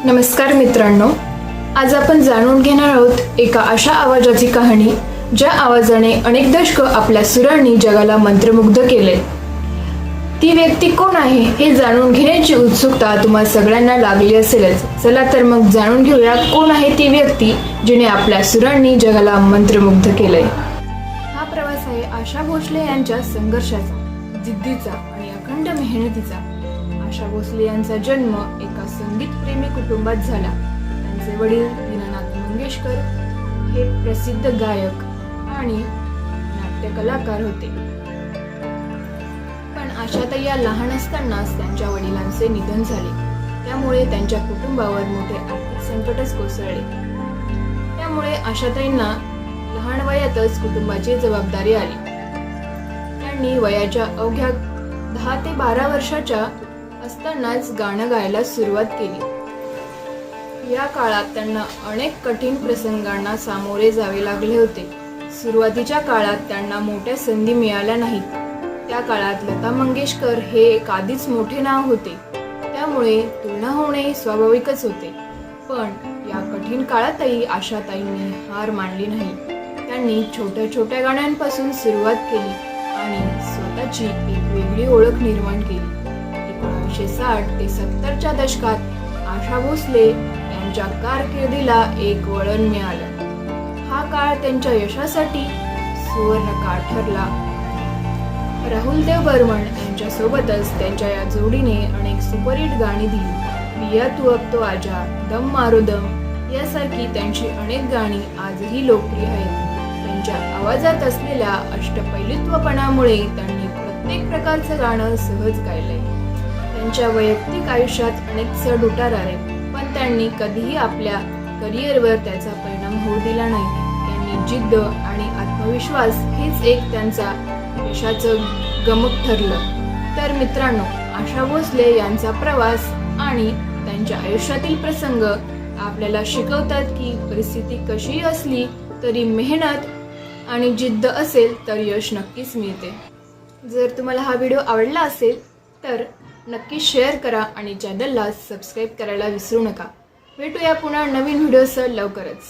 नमस्कार मित्रांनो, आज आपण जाणून घेणार आहोत एका अशा आवाजाची कहाणी ज्या आवाजाने अनेक दशकं आपल्या सुरांनी जगाला मंत्रमुग्ध केले। ती व्यक्ती कोण आहे हे जाणून घेण्याची उत्सुकता तुम्हा सगळ्यांना लागली असेलच। चला तर मग जाणून घेऊया कोण आहे ती व्यक्ती जिने आपल्या सुरांनी जगाला मंत्रमुग्ध केले। हा प्रवास आहे आशा भोसले यांच्या संघर्षाचा, जिद्दीचा आणि अखंड मेहनतीचा। आशा भोसले यांचा जन्म एका संगीतप्रेमी कुटुंबात झाला। त्यांचे वडील दीनानाथ मंगेशकर हे प्रसिद्ध गायक आणि नाट्यकलाकार होते। पण आशाताई या लहान असतानाच त्यांच्या वडिलांचे निधन झाले, त्यामुळे त्यांच्या कुटुंबावर मोठे आर्थिक संकटच कोसळले। त्यामुळे आशाताईंना लहान वयातच कुटुंबाची जबाबदारी आली। त्यांनी वयाच्या अवघ्या 10 ते 12 वर्षाच्या असतानाच गाणं गायला सुरुवात केली। या काळात त्यांना अनेक कठीण प्रसंगांना सामोरे जावे लागले होते। सुरुवातीच्या काळात त्यांना मोठ्या संधी मिळाल्या नाहीत। त्या काळात लता मंगेशकर हे एक आधीच मोठे नाव होते, त्यामुळे तुलना होणे स्वाभाविकच होते। पण या कठीण काळातही आशाताईंनी हार मानली नाही। त्यांनी छोट्या छोट्या गाण्यांपासून सुरुवात केली आणि स्वतःची एक वेगळी ओळख निर्माण केली। 1960 ते 70च्या दशकात आशा भोसले यांच्या कारकिर्दीला एक वळण मिळालं। हा काळ त्यांच्या यशासाठी सुवर्ण काळ ठरला। राहुल देव बर्मन यांच्या सोबतच त्यांच्या या जोडीने अनेक सुपरहिट गाणी दिली। पिया तू अब तो आजा, दम मारो दम यासारखी त्यांची अनेक गाणी आजही लोकप्रिय आहेत। त्यांच्या आवाजात असलेल्या अष्टपैलुत्वपणामुळे त्यांनी प्रत्येक प्रकारचं गाणं सहज गायलंय। त्यांच्या वैयक्तिक आयुष्यात अनेक चढ उतार आले, पण त्यांनी कधीही आपल्या करिअरवर त्याचा परिणाम होऊ दिला नाही। त्यांनी जिद्द आणि आत्मविश्वास हेच एक त्यांचा यशाचं गमक ठरलं। तर मित्रांनो, आशा भोसले यांचा प्रवास आणि त्यांच्या आयुष्यातील प्रसंग आपल्याला शिकवतात की परिस्थिती कशीही असली तरी मेहनत आणि जिद्द असेल तर यश नक्कीच मिळते। जर तुम्हाला हा व्हिडिओ आवडला असेल तर नक्की शेअर करा आणि चॅनलला सबस्क्राईब करायला विसरू नका। भेटूया पुन्हा नवीन व्हिडिओसह लवकरच।